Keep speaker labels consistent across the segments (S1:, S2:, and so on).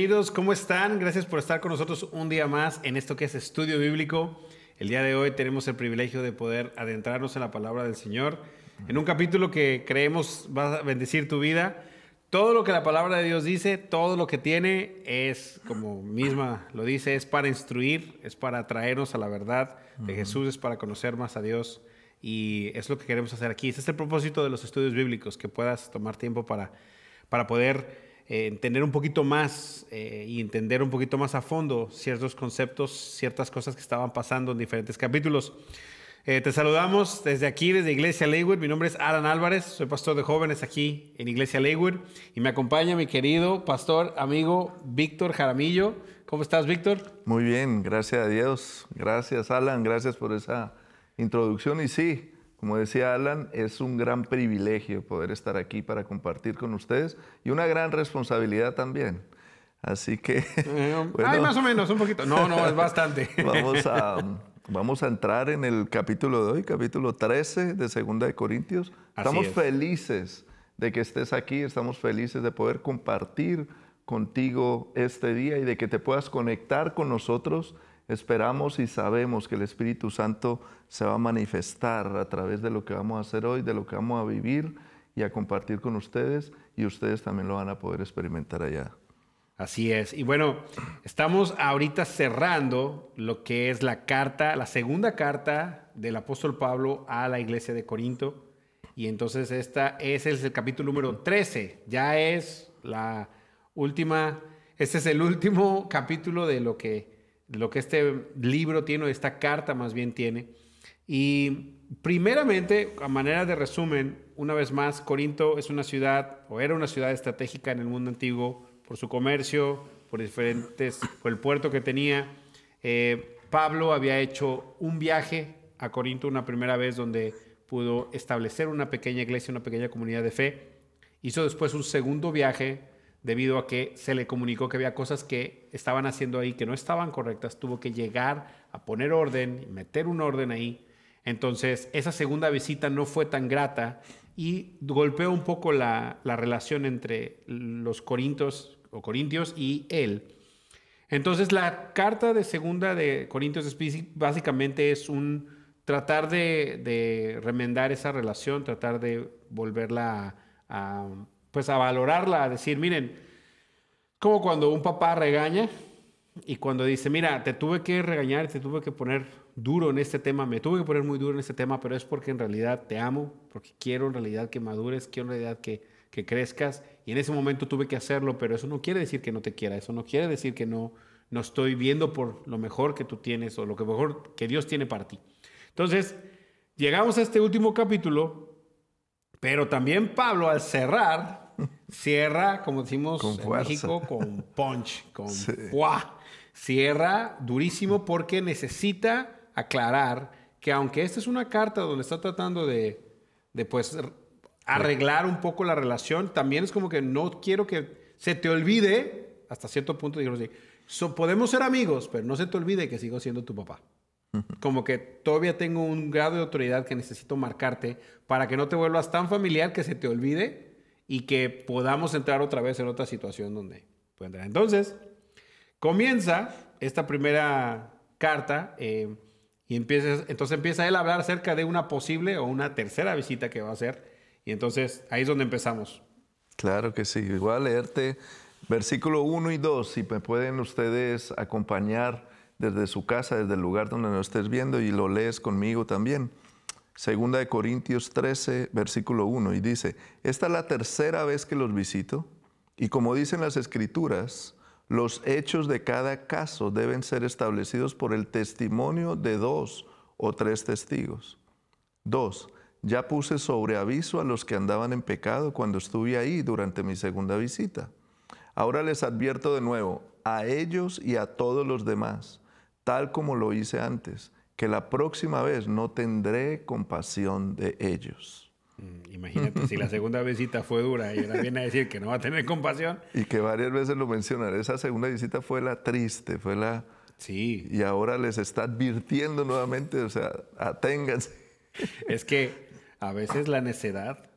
S1: queridos, ¿cómo están? Gracias por estar con nosotros un día más en esto que es Estudio Bíblico. El día de hoy tenemos el privilegio de poder adentrarnos en la palabra del Señor, en un capítulo que creemos va a bendecir tu vida. Todo lo que la palabra de Dios dice, todo lo que tiene es, como misma lo dice, es para instruir, es para traernos a la verdad de Jesús, es para conocer más a Dios. Y es lo que queremos hacer aquí. Ese es el propósito de los estudios bíblicos, que puedas tomar tiempo para poder entender un poquito más y entender un poquito más a fondo ciertos conceptos, ciertas cosas que estaban pasando en diferentes capítulos. Te saludamos desde aquí, desde Iglesia Leywood. Mi nombre es Alan Álvarez, soy pastor de jóvenes aquí en Iglesia Leywood y me acompaña mi querido pastor, amigo Víctor Jaramillo. ¿Cómo estás, Víctor?
S2: Muy bien, gracias a Dios. Gracias, Alan, gracias por esa introducción. Y sí, como decía Alan, es un gran privilegio poder estar aquí para compartir con ustedes y una gran responsabilidad también. Así que,
S1: bueno, más o menos, un poquito. No, es bastante.
S2: Vamos a entrar en el capítulo de hoy, capítulo 13 de 2 de Corintios. Estamos felices de que estés aquí, estamos felices de poder compartir contigo este día y de que te puedas conectar con nosotros. Esperamos y sabemos que el Espíritu Santo se va a manifestar a través de lo que vamos a hacer hoy, de lo que vamos a vivir y a compartir con ustedes, y ustedes también lo van a poder experimentar allá.
S1: Así es. Y bueno, estamos ahorita cerrando lo que es la segunda carta del apóstol Pablo a la iglesia de Corinto. Y entonces ese es el capítulo número 13. Ya es la última, este es el último capítulo de lo que este libro tiene, esta carta más bien tiene. Y primeramente, a manera de resumen, una vez más, Corinto es una ciudad, o era una ciudad estratégica en el mundo antiguo, por su comercio, por el puerto que tenía. Pablo había hecho un viaje a Corinto una primera vez donde pudo establecer una pequeña iglesia, una pequeña comunidad de fe. Hizo después un segundo viaje debido a que se le comunicó que había cosas que estaban haciendo ahí que no estaban correctas. Tuvo que llegar a poner orden, meter un orden ahí. Entonces, esa segunda visita no fue tan grata y golpeó un poco la relación entre los corintios y él. Entonces, la carta de segunda de Corintios básicamente es un tratar de remendar esa relación, tratar de volverla a valorarla, a decir, miren, como cuando un papá regaña y cuando dice, mira, te tuve que regañar, te tuve que poner duro en este tema, me tuve que poner muy duro en este tema, pero es porque en realidad te amo, porque quiero en realidad que madures, quiero en realidad que crezcas, y en ese momento tuve que hacerlo, pero eso no quiere decir que no te quiera, eso no quiere decir que no estoy viendo por lo mejor que tú tienes o lo que mejor que Dios tiene para ti. Entonces, llegamos a este último capítulo, pero también Pablo al cerrar, cierra, como decimos en México, con punch, con ¡buah! Cierra durísimo porque necesita aclarar que aunque esta es una carta donde está tratando de arreglar un poco la relación, también es como que no quiero que se te olvide, hasta cierto punto dijeron así, podemos ser amigos, pero no se te olvide que sigo siendo tu papá. Como que todavía tengo un grado de autoridad que necesito marcarte para que no te vuelvas tan familiar que se te olvide y que podamos entrar otra vez en otra situación donde pueda entrar. Entonces, comienza esta primera carta y entonces empieza él a hablar acerca de una posible o una tercera visita que va a hacer. Y entonces ahí es donde empezamos.
S2: Claro que sí. Voy a leerte versículo 1 y 2, si me pueden ustedes acompañar desde su casa, desde el lugar donde nos estés viendo, y lo lees conmigo también. 2 de Corintios 13, versículo 1, y dice, esta es la tercera vez que los visito, y como dicen las Escrituras, los hechos de cada caso deben ser establecidos por el testimonio de 2 o 3 testigos. 2. Ya puse sobre aviso a los que andaban en pecado cuando estuve ahí durante mi segunda visita. Ahora les advierto de nuevo, a ellos y a todos los demás, tal como lo hice antes, que la próxima vez no tendré compasión de ellos.
S1: Imagínate, si la segunda visita fue dura y ahora viene a decir que no va a tener compasión.
S2: Y que varias veces lo mencionan, esa segunda visita fue la triste, fue la...
S1: Sí.
S2: Y ahora les está advirtiendo nuevamente, o sea, aténganse.
S1: Es que a veces la necedad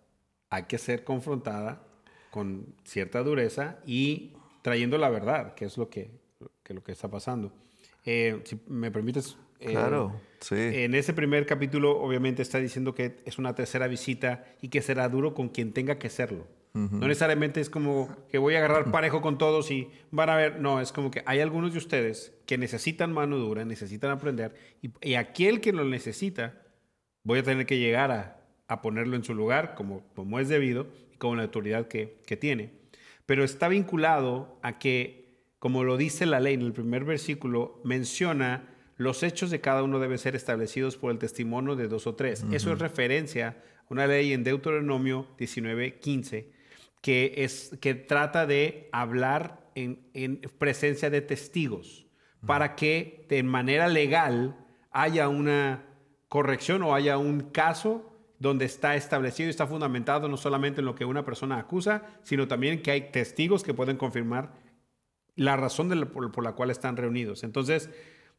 S1: hay que ser confrontada con cierta dureza y trayendo la verdad, que es lo que está pasando. Si me permites...
S2: Claro, sí.
S1: En ese primer capítulo, obviamente, está diciendo que es una tercera visita y que será duro con quien tenga que serlo. No necesariamente es como que voy a agarrar parejo con todos y van a ver. No, es como que hay algunos de ustedes que necesitan mano dura, necesitan aprender, y aquel que lo necesita, voy a tener que llegar a ponerlo en su lugar, como es debido y con la autoridad que tiene. Pero está vinculado a que, como lo dice la ley en el primer versículo, menciona los hechos de cada uno deben ser establecidos por el testimonio de 2 o 3. Eso es referencia a una ley en Deuteronomio 19:15, que trata de hablar en presencia de testigos para que de manera legal haya una corrección o haya un caso donde está establecido y está fundamentado no solamente en lo que una persona acusa, sino también que hay testigos que pueden confirmar la razón por la cual están reunidos. Entonces,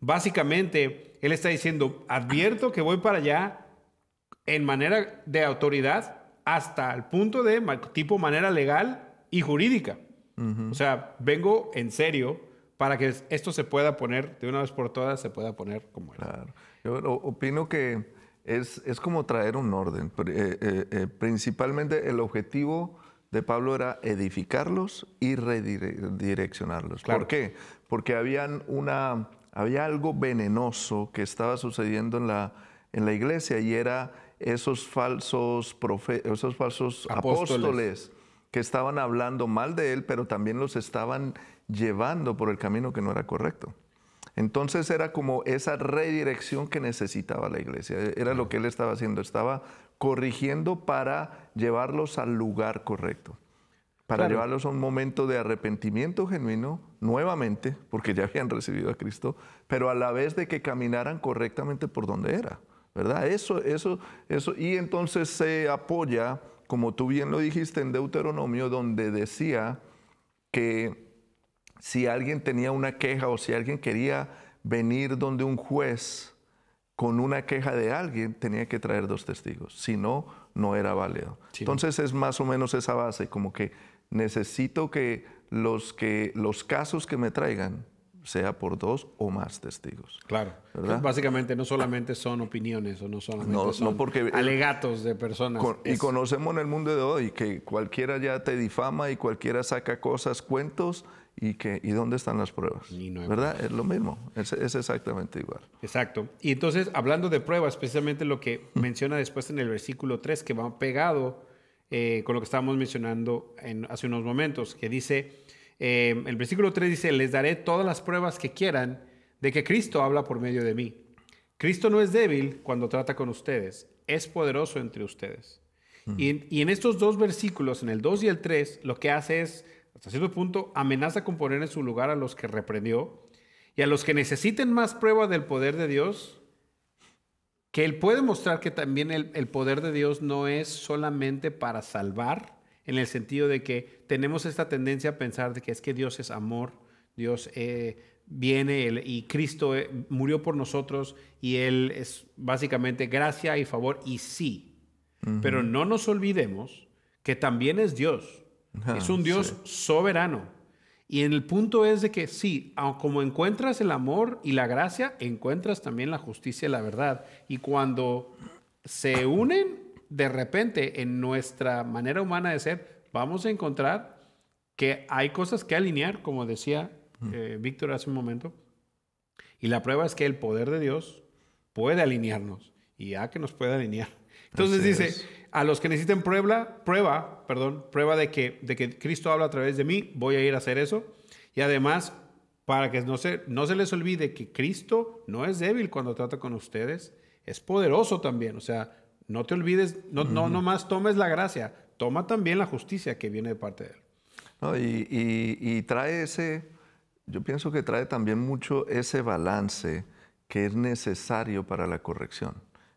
S1: básicamente, él está diciendo, advierto que voy para allá en manera de autoridad hasta el punto de tipo manera legal y jurídica. O sea, vengo en serio para que esto se pueda poner, de una vez por todas, se pueda poner como es.
S2: Claro. Yo opino que es como traer un orden. Principalmente el objetivo de Pablo era edificarlos y redireccionarlos.
S1: Claro.
S2: ¿Por qué? Porque había algo venenoso que estaba sucediendo en la iglesia, y era esos falsos apóstoles que estaban hablando mal de él, pero también los estaban llevando por el camino que no era correcto. Entonces era como esa redirección que necesitaba la iglesia. Era lo que él estaba haciendo. Estaba corrigiendo para llevarlos al lugar correcto. Para llevarlos a un momento de arrepentimiento genuino, nuevamente, porque ya habían recibido a Cristo, pero a la vez de que caminaran correctamente por donde era, ¿verdad? Eso. Y entonces se apoya, como tú bien lo dijiste, en Deuteronomio, donde decía que si alguien tenía una queja o si alguien quería venir donde un juez con una queja de alguien, tenía que traer 2 testigos. Si no, no era válido. Sí. Entonces es más o menos esa base, como que necesito que los casos que me traigan sea por 2 o más testigos.
S1: Claro. Entonces, básicamente no solamente son opiniones o no solamente son alegatos de personas.
S2: Y conocemos en el mundo de hoy que cualquiera ya te difama y cualquiera saca cosas, cuentos, ¿y dónde están las pruebas? ¿Verdad? Es lo mismo, es exactamente igual.
S1: Exacto. Y entonces, hablando de pruebas, precisamente lo que menciona después en el versículo 3, que va pegado con lo que estábamos mencionando hace unos momentos, que dice, el versículo 3 dice, les daré todas las pruebas que quieran de que Cristo habla por medio de mí. Cristo no es débil cuando trata con ustedes, es poderoso entre ustedes. Y en estos 2 versículos, en el 2 y el 3, lo que hace es, hasta cierto punto, amenaza con poner en su lugar a los que reprendió y a los que necesiten más prueba del poder de Dios, que él puede mostrar que también el poder de Dios no es solamente para salvar, en el sentido de que tenemos esta tendencia a pensar de que es que Dios es amor, Dios viene y Cristo murió por nosotros y Él es básicamente gracia y favor, y sí. Pero no nos olvidemos que también es Dios. Es un Dios soberano. Y el punto es de que sí, como encuentras el amor y la gracia, encuentras también la justicia y la verdad. Y cuando se unen, de repente, en nuestra manera humana de ser, vamos a encontrar que hay cosas que alinear, como decía Víctor hace un momento. Y la prueba es que el poder de Dios puede alinearnos. Y ya que nos puede alinear. Entonces dice, a los que necesiten prueba de que Cristo habla a través de mí, voy a ir a hacer eso. Y además, para que no se les olvide que Cristo no es débil cuando trata con ustedes, es poderoso también. O sea, no te olvides, no nomás tomes la gracia, toma también la justicia que viene de parte de Él.
S2: No, y trae yo pienso que trae también mucho ese balance que es necesario para la corrección.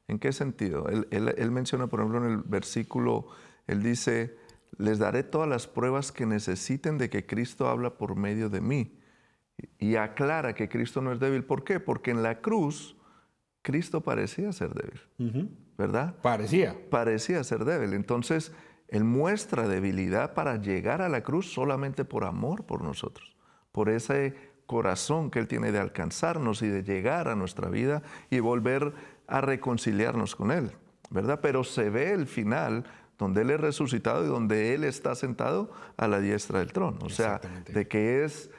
S2: ¿En qué sentido? Él menciona, por ejemplo, en el versículo, él dice, les daré todas las pruebas que necesiten de que Cristo habla por medio de mí. Y aclara que Cristo no es débil. ¿Por qué? Porque en la cruz, Cristo parecía ser débil, ¿verdad?
S1: Parecía
S2: ser débil. Entonces, Él muestra debilidad para llegar a la cruz solamente por amor por nosotros, por ese corazón que Él tiene de alcanzarnos y de llegar a nuestra vida y volver a reconciliarnos con Él, ¿verdad? Pero se ve el final donde Él es resucitado y donde Él está sentado a la diestra del trono. O sea, de que es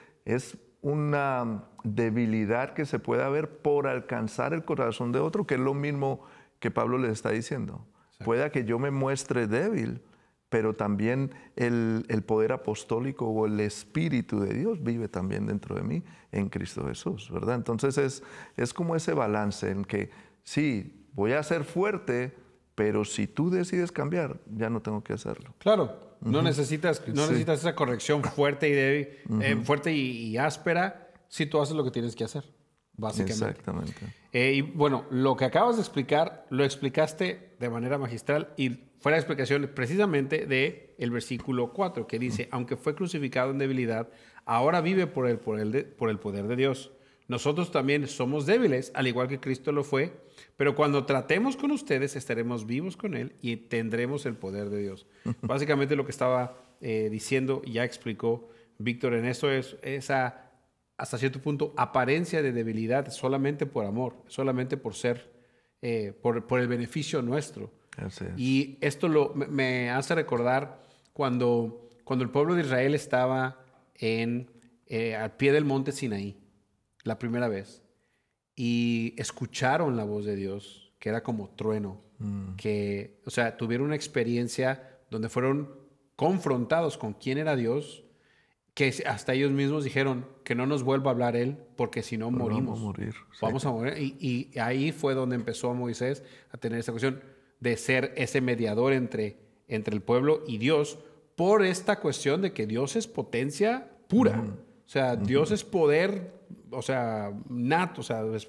S2: una debilidad que se puede ver por alcanzar el corazón de otro, que es lo mismo que Pablo le está diciendo. Pueda que yo me muestre débil, pero también el poder apostólico o el Espíritu de Dios vive también dentro de mí en Cristo Jesús, ¿verdad? Entonces es como ese balance en que sí, voy a ser fuerte, pero si tú decides cambiar, ya no tengo que hacerlo.
S1: Claro, no necesitas esa corrección fuerte y débil, fuerte y áspera si tú haces lo que tienes que hacer, básicamente.
S2: Exactamente.
S1: Y bueno, lo que acabas de explicar, lo explicaste de manera magistral y fue la explicación precisamente del versículo 4, que dice, aunque fue crucificado en debilidad, ahora vive por el poder de Dios. Nosotros también somos débiles, al igual que Cristo lo fue, pero cuando tratemos con ustedes estaremos vivos con Él y tendremos el poder de Dios. Básicamente lo que estaba diciendo, ya explicó Víctor en eso, es esa, hasta cierto punto, apariencia de debilidad solamente por amor, solamente por ser, por el beneficio nuestro.
S2: Así es.
S1: Y esto me hace recordar cuando el pueblo de Israel estaba al pie del monte Sinaí, la primera vez, y escucharon la voz de Dios, que era como trueno, que, o sea, tuvieron una experiencia donde fueron confrontados con quién era Dios, que hasta ellos mismos dijeron que no nos vuelva a hablar Él, porque si no morimos.
S2: Vamos a morir.
S1: Vamos a morir. Y ahí fue donde empezó Moisés a tener esa cuestión de ser ese mediador entre el pueblo y Dios, por esta cuestión de que Dios es potencia pura. O sea, Dios es poder, o sea, nato, o sea, es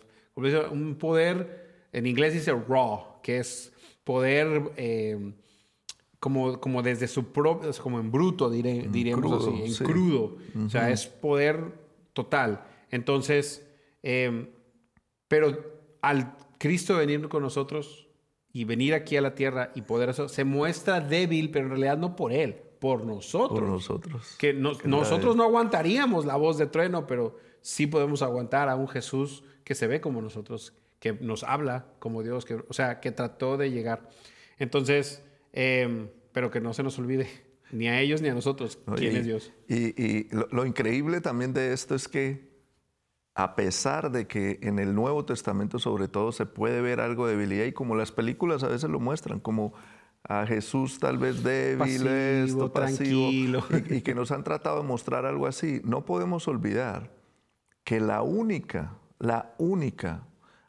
S1: un poder, en inglés dice raw, que es poder como desde su propio, como en bruto, diremos
S2: crudo,
S1: así, en
S2: sí.
S1: crudo. O sea, es poder total. Entonces, pero al Cristo venir con nosotros y venir aquí a la tierra y poder eso, se muestra débil, pero en realidad no por Él, por nosotros.
S2: Por nosotros.
S1: Que nosotros no aguantaríamos la voz de trueno, pero sí podemos aguantar a un Jesús que se ve como nosotros, que nos habla como Dios, o sea, que trató de llegar. Entonces, pero que no se nos olvide, ni a ellos ni a nosotros, quién es Dios.
S2: Y lo increíble también de esto es que a pesar de que en el Nuevo Testamento sobre todo se puede ver algo de debilidad y como las películas a veces lo muestran, como a Jesús tal vez débil, pasivo,
S1: tranquilo.
S2: y que nos han tratado de mostrar algo así, no podemos olvidar que la única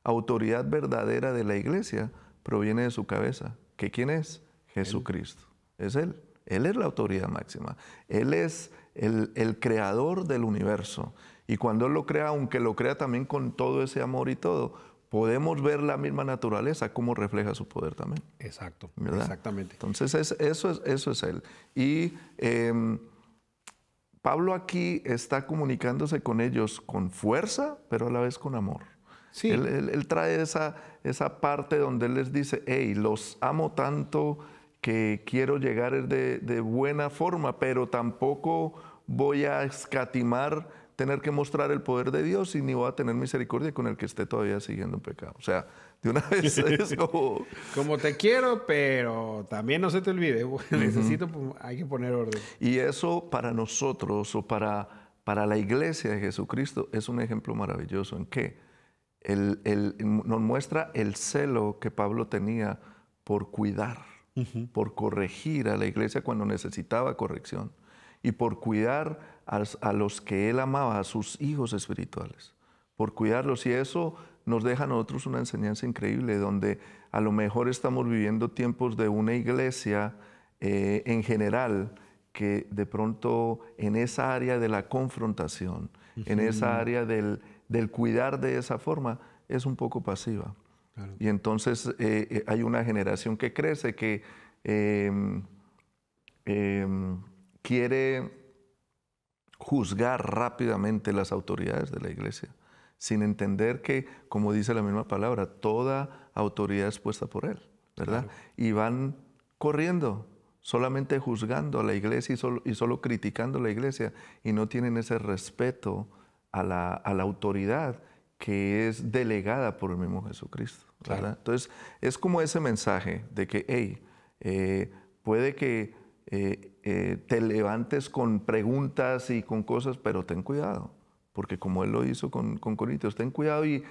S2: autoridad verdadera de la iglesia proviene de su cabeza. ¿Que quién es? Jesucristo. Es Él. Él es la autoridad máxima. Él es el creador del universo. Y cuando Él lo crea, aunque lo crea también con todo ese amor y todo, podemos ver la misma naturaleza, cómo refleja su poder también.
S1: Exacto,
S2: ¿verdad?
S1: exactamente.
S2: Entonces, eso es Él. Y Pablo aquí está comunicándose con ellos con fuerza, pero a la vez con amor.
S1: Sí.
S2: Él trae esa parte donde Él les dice, hey, los amo tanto que quiero llegar de buena forma, pero tampoco voy a escatimar tener que mostrar el poder de Dios y ni voy a tener misericordia con el que esté todavía siguiendo en pecado. O sea, de una vez es como...
S1: Como te quiero, pero también no se te olvide. Necesito, hay que poner orden.
S2: Y eso para nosotros o para la iglesia de Jesucristo es un ejemplo maravilloso. ¿En qué? Nos muestra el celo que Pablo tenía por cuidar, por corregir a la iglesia cuando necesitaba corrección y por cuidar a los que él amaba, a sus hijos espirituales, por cuidarlos. Y eso nos deja a nosotros una enseñanza increíble, donde a lo mejor estamos viviendo tiempos de una iglesia en general que de pronto en esa área de la confrontación, en esa área del cuidar de esa forma, es un poco pasiva. Claro. Y entonces hay una generación que crece que quiere juzgar rápidamente las autoridades de la iglesia, sin entender que, como dice la misma palabra, toda autoridad es puesta por Él, ¿verdad? Claro. Y van corriendo solamente juzgando a la iglesia y solo criticando a la iglesia, y no tienen ese respeto a la autoridad que es delegada por el mismo Jesucristo, ¿verdad?
S1: Claro.
S2: Entonces, es como ese mensaje de que, hey, puede que te levantes con preguntas y con cosas, pero ten cuidado, porque como él lo hizo con Corintios, ten cuidado y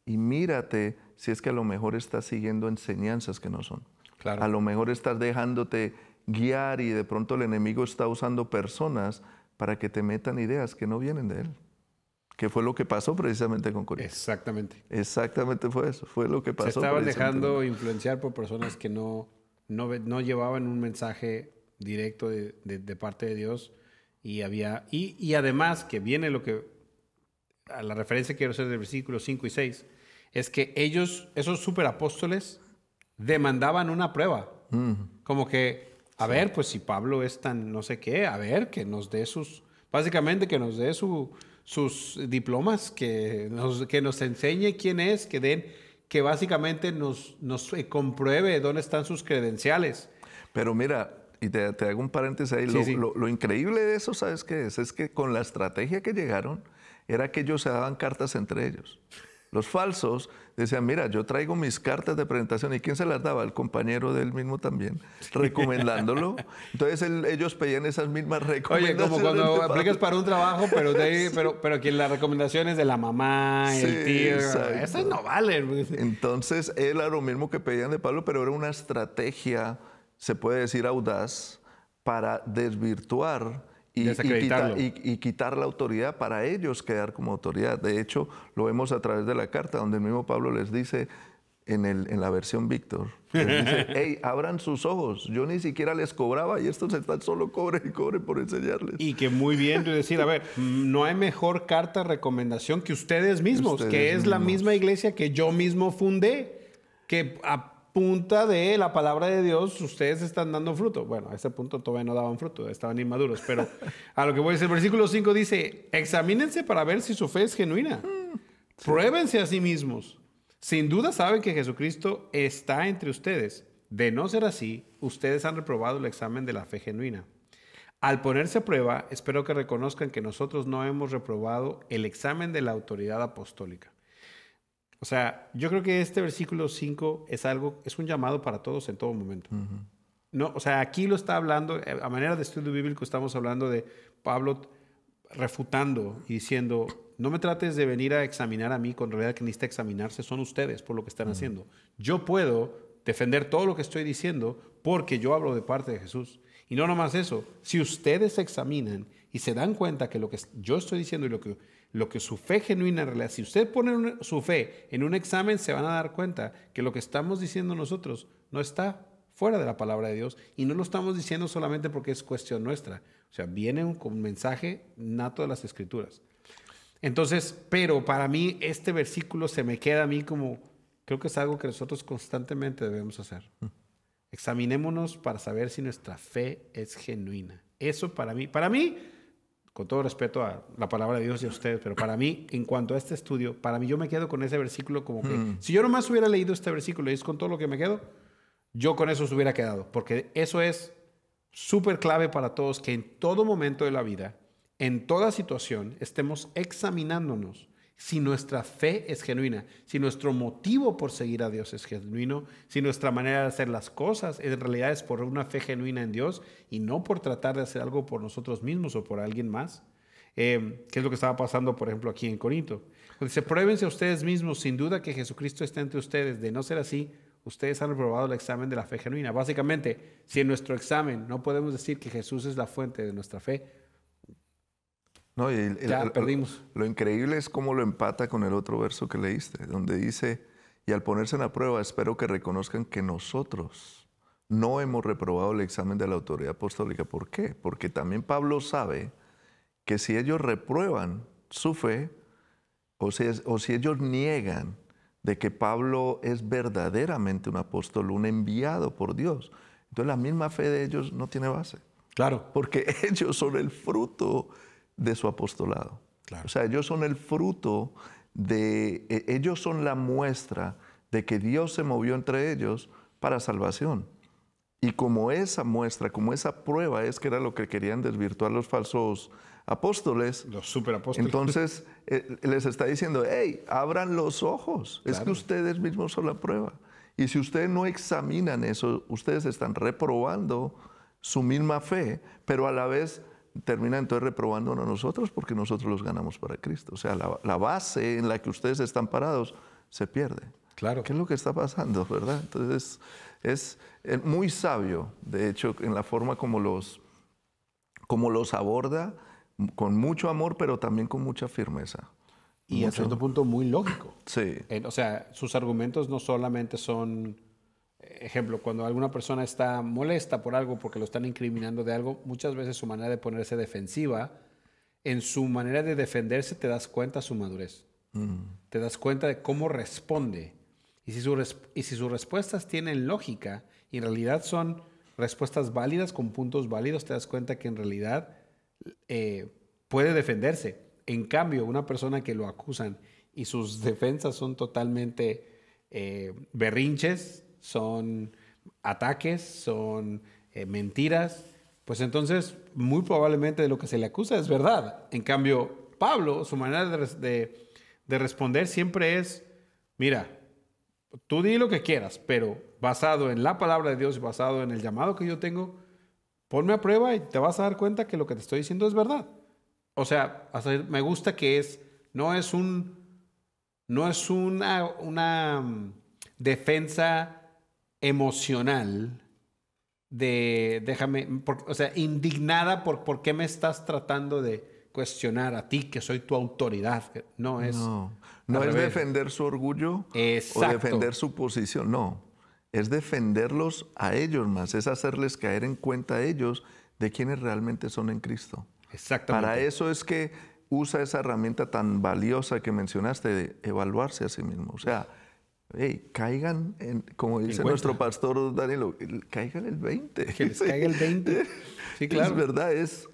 S2: mírate si es que a lo mejor estás siguiendo enseñanzas que no son.
S1: Claro.
S2: A lo mejor estás dejándote guiar y de pronto el enemigo está usando personas para que te metan ideas que no vienen de él. Que fue lo que pasó precisamente con Corintios.
S1: Exactamente.
S2: Exactamente fue eso, fue lo que pasó.
S1: Se estaban
S2: precisamente.
S1: dejando influenciar por personas que no llevaban un mensaje directo de parte de Dios, y además que viene a la referencia que quiero hacer del versículo 5 y 6, es que ellos, esos superapóstoles, demandaban una prueba. Como que, a ver, pues si Pablo es tan no sé qué, a ver, que nos dé básicamente que nos dé sus diplomas, que nos enseñe quién es, que básicamente nos compruebe dónde están sus credenciales.
S2: Pero mira, y te hago un paréntesis ahí,
S1: Sí, sí.
S2: Lo increíble de eso, ¿sabes qué es? Es que con la estrategia que llegaron, era que ellos se daban cartas entre ellos. Los falsos decían, mira, yo traigo mis cartas de presentación. ¿Y quién se las daba? El compañero de él mismo también, recomendándolo. Entonces ellos pedían esas mismas recomendaciones.
S1: Oye, como cuando aplicas para un trabajo, pero que la recomendación es de la mamá,
S2: Sí,
S1: el tío.
S2: exacto.
S1: Esas no valen.
S2: Entonces era lo mismo que pedían de Pablo, pero era una estrategia, se puede decir audaz, para desvirtuar y quitar la autoridad para ellos quedar como autoridad. De hecho, lo vemos a través de la carta, donde el mismo Pablo les dice, en la versión Víctor, les dice, hey, abran sus ojos, yo ni siquiera les cobraba y estos están solo cobre y cobre por enseñarles.
S1: Y que muy bien decir, a ver, no hay mejor carta de recomendación que ustedes mismos, que es la misma iglesia que yo mismo fundé, que a punta de la palabra de Dios ustedes están dando fruto. Bueno, a ese punto todavía no daban fruto, estaban inmaduros, pero a lo que voy a decir, el versículo 5 dice, examínense para ver si su fe es genuina. Sí. Pruébense a sí mismos. Sin duda saben que Jesucristo está entre ustedes. De no ser así, ustedes han reprobado el examen de la fe genuina. Al ponerse a prueba, espero que reconozcan que nosotros no hemos reprobado el examen de la autoridad apostólica. O sea, yo creo que este versículo 5 es un llamado para todos en todo momento. No, o sea, aquí lo está hablando, a manera de estudio bíblico estamos hablando de Pablo refutando y diciendo, no me trates de venir a examinar a mí, con realidad que necesita examinarse son ustedes por lo que están haciendo. Yo puedo defender todo lo que estoy diciendo porque yo hablo de parte de Jesús. Y no nomás eso, si ustedes se examinan y se dan cuenta que lo que yo estoy diciendo y lo que su fe genuina en realidad, si ustedes ponen su fe en un examen, se van a dar cuenta que lo que estamos diciendo nosotros no está fuera de la palabra de Dios y no lo estamos diciendo solamente porque es cuestión nuestra. O sea, viene con un mensaje nato de las Escrituras. Entonces, pero para mí este versículo se me queda a mí como, creo que es algo que nosotros constantemente debemos hacer. Examinémonos para saber si nuestra fe es genuina. Eso para mí, con todo respeto a la palabra de Dios y a ustedes, pero para mí, en cuanto a este estudio, para mí yo me quedo con ese versículo como que, si yo nomás hubiera leído este versículo y es con todo lo que me quedo, yo con eso se hubiera quedado, porque eso es súper clave para todos, que en todo momento de la vida, en toda situación, estemos examinándonos si nuestra fe es genuina, si nuestro motivo por seguir a Dios es genuino, si nuestra manera de hacer las cosas en realidad es por una fe genuina en Dios y no por tratar de hacer algo por nosotros mismos o por alguien más, que es lo que estaba pasando, por ejemplo, aquí en Corinto. Dice, pruébense a ustedes mismos, sin duda que Jesucristo está entre ustedes. De no ser así, ustedes han reprobado el examen de la fe genuina. Básicamente, si en nuestro examen no podemos decir que Jesús es la fuente de nuestra fe,
S2: no,
S1: ya perdimos.
S2: Lo increíble es cómo lo empata con el otro verso que leíste, donde dice, y al ponerse en la prueba, espero que reconozcan que nosotros no hemos reprobado el examen de la autoridad apostólica. ¿Por qué? Porque también Pablo sabe que si ellos reprueban su fe, o si ellos niegan de que Pablo es verdaderamente un apóstol, un enviado por Dios, entonces la misma fe de ellos no tiene base.
S1: Claro.
S2: Porque ellos son el fruto de su apostolado. Claro. O sea, ellos son el fruto ellos son la muestra de que Dios se movió entre ellos para salvación. Y como esa muestra, como esa prueba es que era lo que querían desvirtuar los falsos apóstoles,
S1: Los superapóstoles.
S2: entonces les está diciendo, hey, abran los ojos, es que
S1: Claro.
S2: ustedes mismos son la prueba. Y si ustedes no examinan eso, ustedes están reprobando su misma fe, pero a la vez terminan entonces reprobándonos a nosotros porque nosotros los ganamos para Cristo. O sea, la base en la que ustedes están parados se pierde.
S1: Claro.
S2: ¿Qué es lo que está pasando, verdad? Entonces es muy sabio, de hecho, en la forma como los aborda, con mucho amor, pero también con mucha firmeza.
S1: Y a
S2: Mucho.
S1: cierto punto muy lógico.
S2: Sí,
S1: O sea, sus argumentos no solamente son, ejemplo, cuando alguna persona está molesta por algo porque lo están incriminando de algo, muchas veces su manera de ponerse defensiva, en su manera de defenderse te das cuenta su madurez. Te das cuenta de cómo responde. Y si sus respuestas tienen lógica y en realidad son respuestas válidas con puntos válidos, te das cuenta que en realidad puede defenderse. En cambio, una persona que lo acusan y sus defensas son totalmente berrinches, son ataques, son mentiras, pues entonces muy probablemente de lo que se le acusa es verdad. En cambio, Pablo, su manera de responder siempre es, mira, tú di lo que quieras, pero basado en la palabra de Dios, basado en el llamado que yo tengo, ponme a prueba y te vas a dar cuenta que lo que te estoy diciendo es verdad. O sea, me gusta que no es una defensa emocional o sea, indignada por qué me estás tratando de cuestionar a ti, que soy tu autoridad. No es.
S2: No
S1: al
S2: es
S1: revés.
S2: defender su orgullo
S1: Exacto.
S2: o defender su posición, no. Es defenderlos a ellos más, es hacerles caer en cuenta a ellos de quienes realmente son en Cristo.
S1: Exactamente.
S2: Para eso es que usa esa herramienta tan valiosa que mencionaste de evaluarse a sí mismo. O sea, hey, caigan, como dice nuestro pastor Danilo, caigan el 20.
S1: Que les caiga el 20. Sí, claro.
S2: Es verdad, es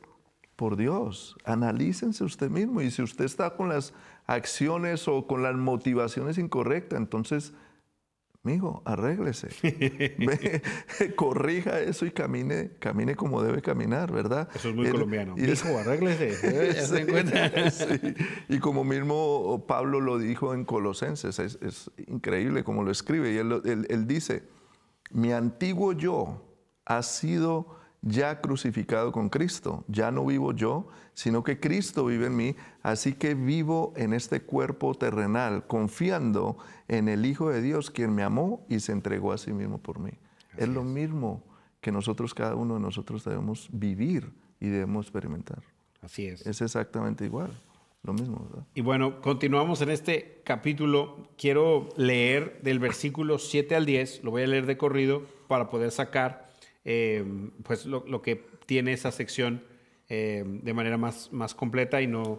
S2: por Dios. Analícense usted mismo y si usted está con las acciones o con las motivaciones incorrectas, entonces, mijo, arréglese. Corrija eso y camine como debe caminar, ¿verdad?
S1: Eso es muy colombiano. Mijo, arréglese. ¿Ya se dan cuenta?
S2: Sí. Y como mismo Pablo lo dijo en Colosenses, es increíble como lo escribe. Y él dice, mi antiguo yo ha sido ya crucificado con Cristo. Ya no vivo yo, sino que Cristo vive en mí. Así que vivo en este cuerpo terrenal, confiando en el Hijo de Dios, quien me amó y se entregó a sí mismo por mí. Es lo mismo que nosotros, cada uno de nosotros debemos vivir y debemos experimentar.
S1: Así es.
S2: Es exactamente igual, lo mismo, ¿verdad?
S1: Y bueno, continuamos en este capítulo. Quiero leer del versículo 7 al 10, lo voy a leer de corrido para poder sacar pues lo que tiene esa sección de manera más completa y no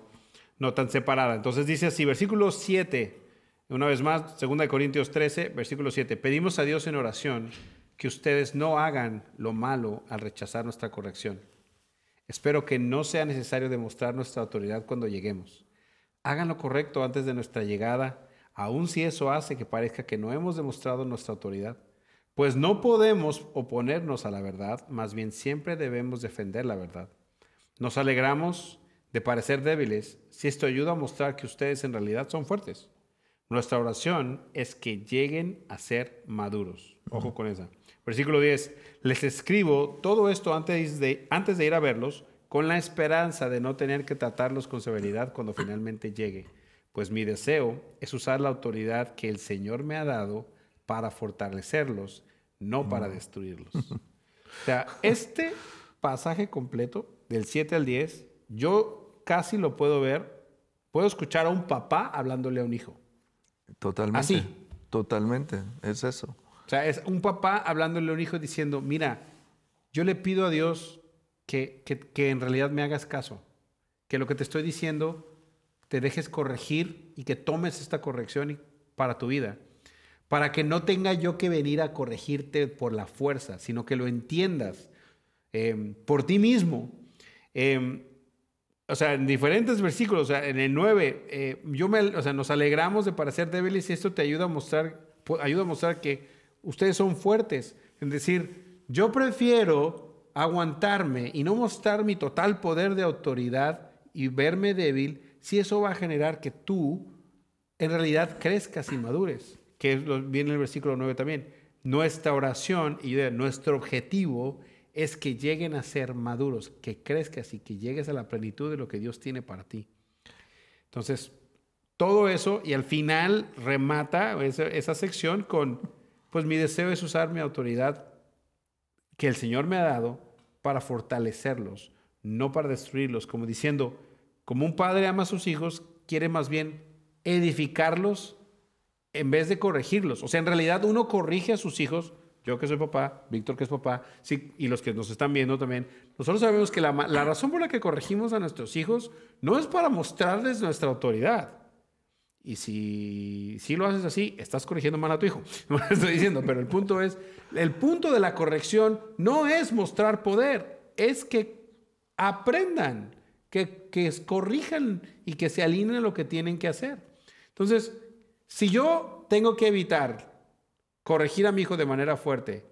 S1: tan separada. Entonces dice así, versículo 7, una vez más, 2 Corintios 13, versículo 7. Pedimos a Dios en oración que ustedes no hagan lo malo al rechazar nuestra corrección. Espero que no sea necesario demostrar nuestra autoridad cuando lleguemos. Hagan lo correcto antes de nuestra llegada, aun si eso hace que parezca que no hemos demostrado nuestra autoridad. Pues no podemos oponernos a la verdad, más bien siempre debemos defender la verdad. Nos alegramos de parecer débiles si esto ayuda a mostrar que ustedes en realidad son fuertes. Nuestra oración es que lleguen a ser maduros. Ojo con esa. Versículo 10. Les escribo todo esto antes de ir a verlos con la esperanza de no tener que tratarlos con severidad cuando finalmente llegue. Pues mi deseo es usar la autoridad que el Señor me ha dado para fortalecerlos, no para destruirlos. O sea, este pasaje completo, del 7 al 10, yo casi lo puedo ver, puedo escuchar a un papá hablándole a un hijo.
S2: Totalmente.
S1: Así.
S2: Totalmente, es eso.
S1: O sea, es un papá hablándole a un hijo diciendo, mira, yo le pido a Dios que en realidad me hagas caso, que lo que te estoy diciendo te dejes corregir y que tomes esta corrección para tu vida, para que no tenga yo que venir a corregirte por la fuerza, sino que lo entiendas por ti mismo. O sea, en diferentes versículos, o sea, en el 9, nos alegramos de parecer débiles y esto te ayuda a mostrar que ustedes son fuertes. Es decir, yo prefiero aguantarme y no mostrar mi total poder de autoridad y verme débil si eso va a generar que tú en realidad crezcas y madures. Que viene en el versículo 9 también. Nuestra oración y nuestro objetivo es que lleguen a ser maduros, que crezcas y que llegues a la plenitud de lo que Dios tiene para ti. Entonces, todo eso, y al final remata esa sección con, pues mi deseo es usar mi autoridad que el Señor me ha dado para fortalecerlos, no para destruirlos, como diciendo, como un padre ama a sus hijos, quiere más bien edificarlos en vez de corregirlos. O sea, en realidad uno corrige a sus hijos, yo que soy papá, Víctor que es papá, sí, y los que nos están viendo también, nosotros sabemos que la razón por la que corregimos a nuestros hijos no es para mostrarles nuestra autoridad. Y si lo haces así, estás corrigiendo mal a tu hijo. No lo estoy diciendo, pero el punto de la corrección no es mostrar poder, es que aprendan, que corrijan y que se alineen a lo que tienen que hacer. Entonces, si yo tengo que evitar corregir a mi hijo de manera fuerte,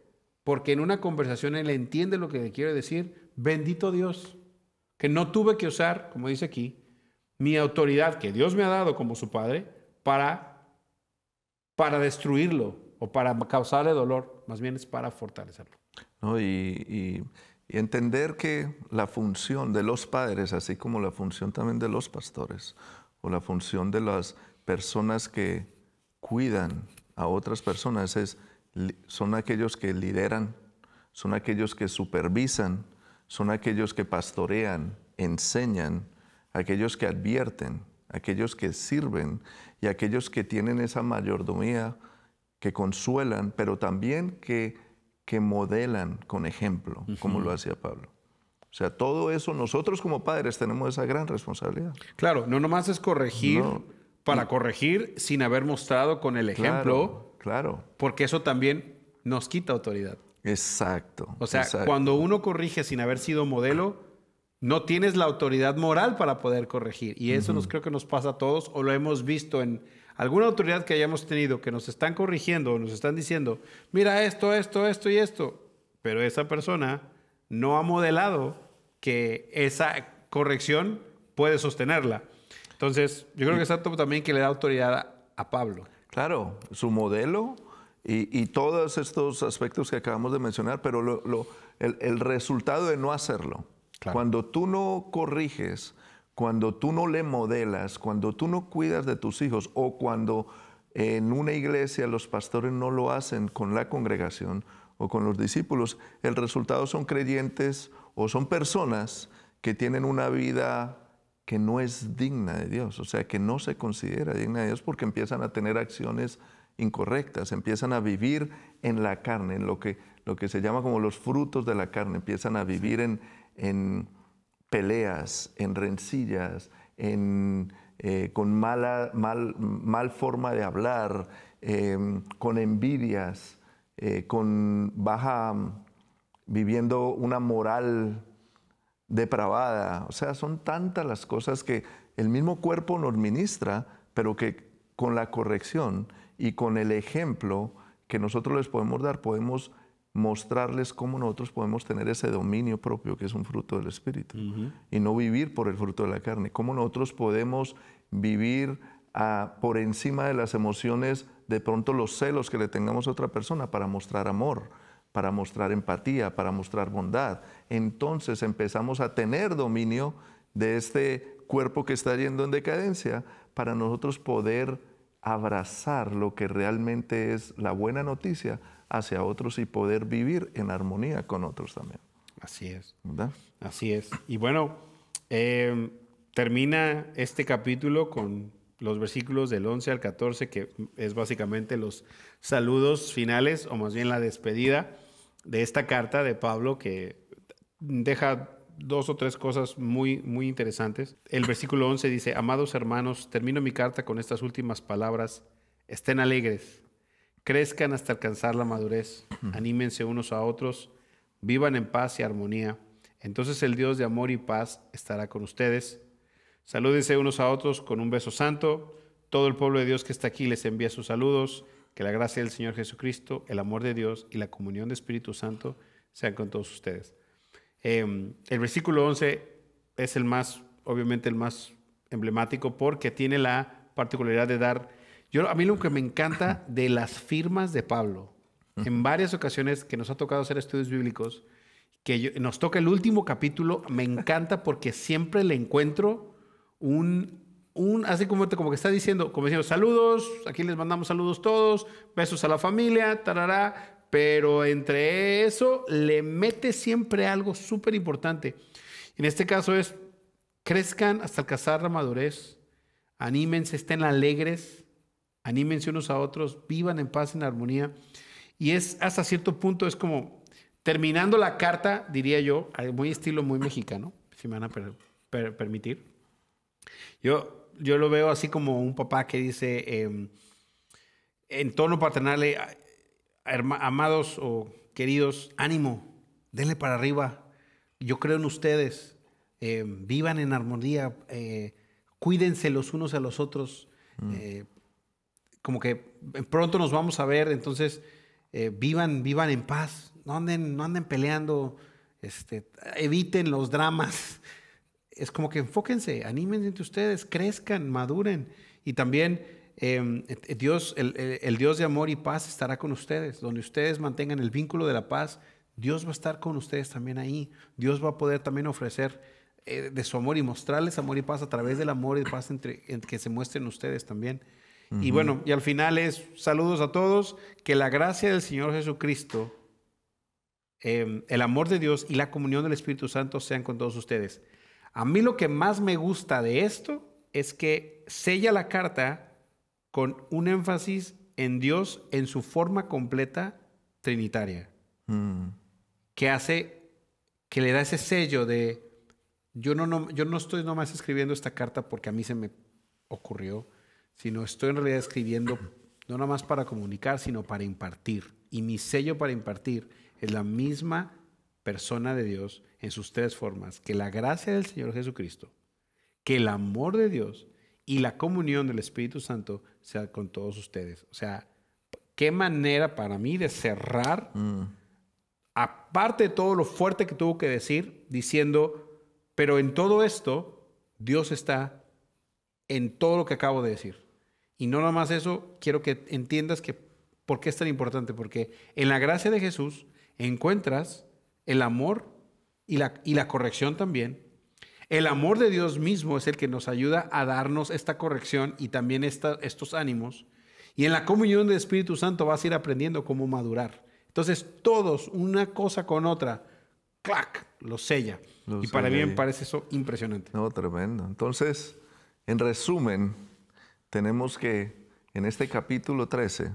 S1: porque en una conversación él entiende lo que le quiero decir, bendito Dios, que no tuve que usar, como dice aquí, mi autoridad que Dios me ha dado como su padre para destruirlo o para causarle dolor, más bien es para fortalecerlo.
S2: ¿No? Y entender que la función de los padres, así como la función también de los pastores, o la función de las personas que cuidan a otras personas, son aquellos que lideran, son aquellos que supervisan, son aquellos que pastorean, enseñan, aquellos que advierten, aquellos que sirven y aquellos que tienen esa mayordomía, que consuelan, pero también que modelan con ejemplo, como lo hacía Pablo. O sea, todo eso nosotros como padres tenemos esa gran responsabilidad.
S1: Claro, no nomás es corregir para corregir sin haber mostrado con el ejemplo.
S2: Claro.
S1: Porque eso también nos quita autoridad.
S2: Exacto.
S1: O sea, cuando uno corrige sin haber sido modelo, no tienes la autoridad moral para poder corregir. Y eso creo que nos pasa a todos, o lo hemos visto en alguna autoridad que hayamos tenido, que nos están corrigiendo o nos están diciendo, mira esto y esto. Pero esa persona no ha modelado que esa corrección puede sostenerla. Entonces, yo creo que es algo también que le da autoridad a Pablo.
S2: Claro, su modelo y todos estos aspectos que acabamos de mencionar, pero el resultado de no hacerlo. Claro. Cuando tú no corriges, cuando tú no le modelas, cuando tú no cuidas de tus hijos, o cuando en una iglesia los pastores no lo hacen con la congregación o con los discípulos, el resultado son creyentes o son personas que tienen una vida que no es digna de Dios, o sea, que no se considera digna de Dios porque empiezan a tener acciones incorrectas, empiezan a vivir en la carne, en lo que se llama como los frutos de la carne, empiezan a vivir en peleas, en rencillas, con mal forma de hablar, con envidias, viviendo una moral depravada. O sea, son tantas las cosas que el mismo cuerpo nos ministra, pero que con la corrección y con el ejemplo que nosotros les podemos dar, podemos mostrarles cómo nosotros podemos tener ese dominio propio que es un fruto del Espíritu y no vivir por el fruto de la carne. Cómo nosotros podemos vivir por encima de las emociones, de pronto los celos que le tengamos a otra persona para mostrar amor, para mostrar empatía, para mostrar bondad. Entonces empezamos a tener dominio de este cuerpo que está yendo en decadencia para nosotros poder abrazar lo que realmente es la buena noticia hacia otros y poder vivir en armonía con otros también.
S1: Así es.
S2: ¿Verdad?
S1: Así es. Y bueno, termina este capítulo con los versículos del 11 al 14, que es básicamente los saludos finales, o más bien la despedida de esta carta de Pablo, que deja dos o tres cosas muy, muy interesantes. El versículo 11 dice, amados hermanos, termino mi carta con estas últimas palabras, estén alegres, crezcan hasta alcanzar la madurez, anímense unos a otros, vivan en paz y armonía. Entonces el Dios de amor y paz estará con ustedes. Salúdense unos a otros con un beso santo. Todo el pueblo de Dios que está aquí les envía sus saludos. Que la gracia del Señor Jesucristo, el amor de Dios y la comunión del Espíritu Santo sean con todos ustedes. El versículo 11 es obviamente el más emblemático porque tiene la particularidad de dar... A mí lo que me encanta de las firmas de Pablo, en varias ocasiones que nos ha tocado hacer estudios bíblicos, nos toca el último capítulo, me encanta porque siempre le encuentro así como que está diciendo, saludos, aquí les mandamos saludos todos, besos a la familia, tarará, pero entre eso le mete siempre algo súper importante. En este caso es, crezcan hasta alcanzar la madurez, anímense, estén alegres, anímense unos a otros, vivan en paz, en armonía. Y es hasta cierto punto, es como terminando la carta, diría yo, muy estilo muy mexicano, si me van a permitir. Yo lo veo así como un papá que dice, en tono paternal, amados o queridos, ánimo, denle para arriba, yo creo en ustedes, vivan en armonía, cuídense los unos a los otros, como que pronto nos vamos a ver, entonces vivan en paz, no anden peleando, eviten los dramas. Es como que enfóquense, anímense entre ustedes, crezcan, maduren. Y también Dios, el Dios de amor y paz estará con ustedes. Donde ustedes mantengan el vínculo de la paz, Dios va a estar con ustedes también ahí. Dios va a poder también ofrecer de su amor y mostrarles amor y paz a través del amor y paz que se muestren ustedes también. Y bueno, y al final saludos a todos, que la gracia del Señor Jesucristo, el amor de Dios y la comunión del Espíritu Santo sean con todos ustedes. A mí lo que más me gusta de esto es que sella la carta con un énfasis en Dios en su forma completa trinitaria, que le da ese sello de yo no estoy nomás escribiendo esta carta porque a mí se me ocurrió, sino estoy en realidad escribiendo no nomás para comunicar, sino para impartir. Y mi sello para impartir es la misma persona de Dios en sus tres formas, que la gracia del Señor Jesucristo, que el amor de Dios y la comunión del Espíritu Santo sea con todos ustedes. O sea, qué manera para mí de cerrar, aparte de todo lo fuerte que tuvo que decir, diciendo, pero en todo esto, Dios está en todo lo que acabo de decir. Y no nada más eso, quiero que entiendas que por qué es tan importante, porque en la gracia de Jesús encuentras el amor y la corrección también. El amor de Dios mismo es el que nos ayuda a darnos esta corrección y también estos ánimos. Y en la comunión del Espíritu Santo vas a ir aprendiendo cómo madurar. Entonces todos, una cosa con otra, ¡clac!, lo sella. Y para mí me parece eso impresionante.
S2: No, tremendo. Entonces, en resumen, tenemos que en este capítulo 13,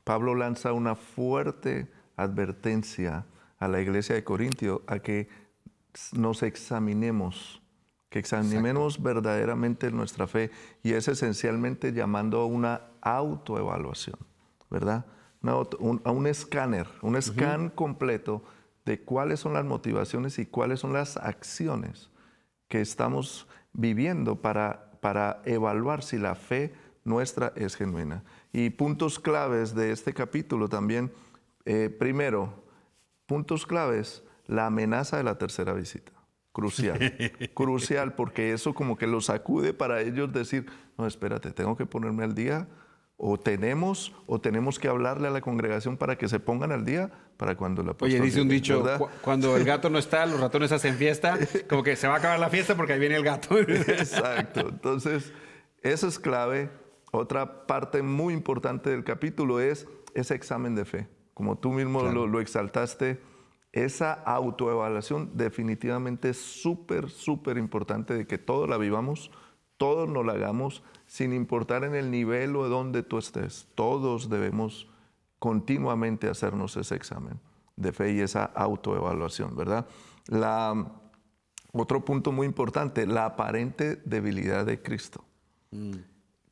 S2: Pablo lanza una fuerte advertencia a la iglesia de Corintio a que nos examinemos, que examinemos
S1: Exacto.
S2: verdaderamente nuestra fe, y es esencialmente llamando a una autoevaluación, ¿verdad? A un escáner, un scan completo de cuáles son las motivaciones y cuáles son las acciones que estamos viviendo para evaluar si la fe nuestra es genuina. Y puntos claves de este capítulo también, primero, puntos claves, la amenaza de la tercera visita. Crucial, crucial, porque eso como que los sacude para ellos decir, no, espérate, tengo que ponerme al día, o tenemos que hablarle a la congregación para que se pongan al día para cuando la apóstol.
S1: Oye, dice un dicho,
S2: cuando
S1: el gato no está, los ratones hacen fiesta, como que se va a acabar la fiesta porque ahí viene el gato.
S2: Exacto, entonces eso es clave. Otra parte muy importante del capítulo es ese examen de fe. Como tú mismo lo exaltaste, esa autoevaluación definitivamente es súper, súper importante de que todos la vivamos, todos nos la hagamos, sin importar en el nivel o de donde tú estés. Todos debemos continuamente hacernos ese examen de fe y esa autoevaluación, ¿verdad? Otro punto muy importante, la aparente debilidad de Cristo.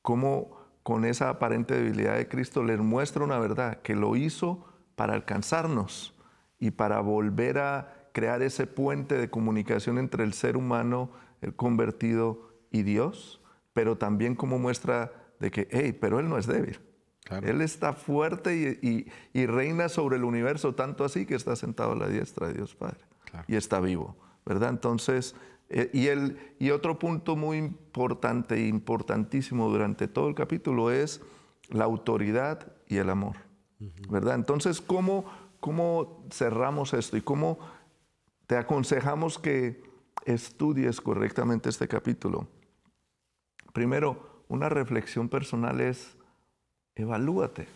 S2: Cómo con esa aparente debilidad de Cristo les muestra una verdad, que lo hizo para alcanzarnos y para volver a crear ese puente de comunicación entre el ser humano, el convertido y Dios, pero también como muestra de que, hey, pero Él no es débil.
S1: Claro.
S2: Él está fuerte y reina sobre el universo, tanto así que está sentado a la diestra de Dios Padre.
S1: Claro.
S2: Y está vivo, ¿verdad? Entonces, y otro punto muy importante e importantísimo durante todo el capítulo es la autoridad y el amor, ¿verdad? Entonces, ¿cómo cerramos esto y cómo te aconsejamos que estudies correctamente este capítulo? Primero, una reflexión personal es: evalúate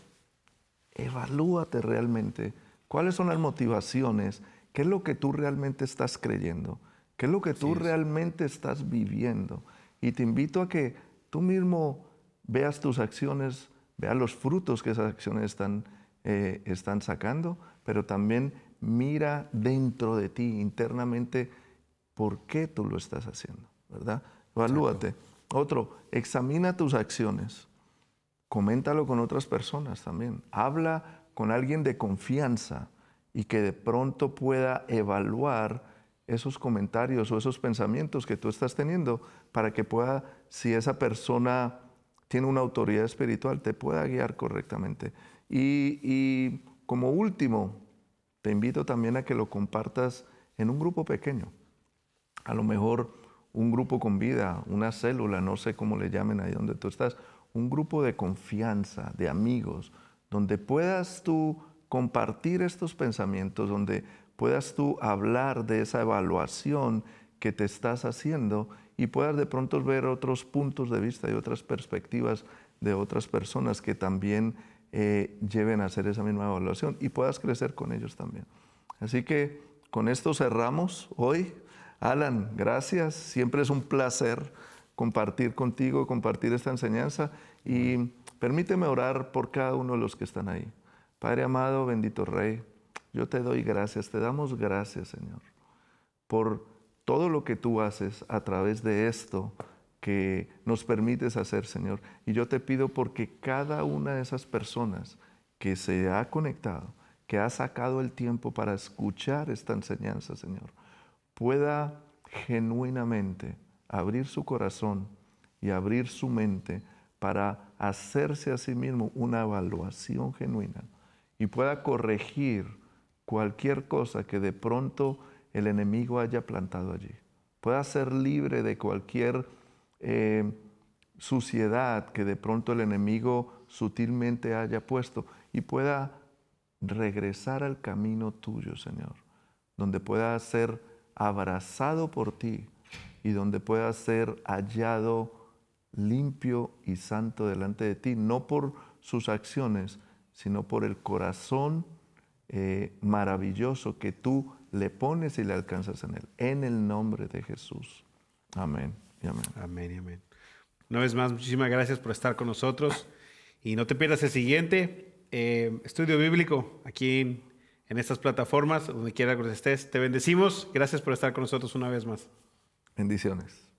S2: realmente. ¿Cuáles son las motivaciones? ¿Qué es lo que tú realmente estás creyendo? ¿Qué es lo que tú realmente estás viviendo? Y te invito a que tú mismo veas tus acciones, veas los frutos que esas acciones están sacando, pero también mira dentro de ti, internamente, por qué tú lo estás haciendo, ¿verdad? Evalúate.
S1: Exacto.
S2: Otro, examina tus acciones. Coméntalo con otras personas también. Habla con alguien de confianza y que de pronto pueda evaluar esos comentarios o esos pensamientos que tú estás teniendo para que pueda, si esa persona tiene una autoridad espiritual, te pueda guiar correctamente. Y como último, te invito también a que lo compartas en un grupo pequeño. A lo mejor un grupo con vida, una célula, no sé cómo le llamen ahí donde tú estás, un grupo de confianza, de amigos, donde puedas tú compartir estos pensamientos, donde puedas tú hablar de esa evaluación que te estás haciendo y puedas de pronto ver otros puntos de vista y otras perspectivas de otras personas que también lleven a hacer esa misma evaluación y puedas crecer con ellos también. Así que con esto cerramos hoy. Alan, gracias. Siempre es un placer compartir contigo, compartir esta enseñanza y permíteme orar por cada uno de los que están ahí. Padre amado, bendito Rey, yo te doy gracias, te damos gracias, Señor, por todo lo que tú haces a través de esto que nos permites hacer, Señor. Y yo te pido porque cada una de esas personas que se ha conectado, que ha sacado el tiempo para escuchar esta enseñanza, Señor, pueda genuinamente abrir su corazón y abrir su mente para hacerse a sí mismo una evaluación genuina y pueda corregir cualquier cosa que de pronto el enemigo haya plantado allí. Pueda ser libre de cualquier suciedad que de pronto el enemigo sutilmente haya puesto y pueda regresar al camino tuyo, Señor, donde pueda ser abrazado por ti y donde pueda ser hallado limpio y santo delante de ti, no por sus acciones, sino por el corazón maravilloso que tú le pones y le alcanzas en él. En el nombre de Jesús. Amén y amén.
S1: Amén y amén. Una vez más, muchísimas gracias por estar con nosotros. Y no te pierdas el siguiente estudio bíblico aquí en estas plataformas, donde quiera que estés. Te bendecimos. Gracias por estar con nosotros una vez más.
S2: Bendiciones.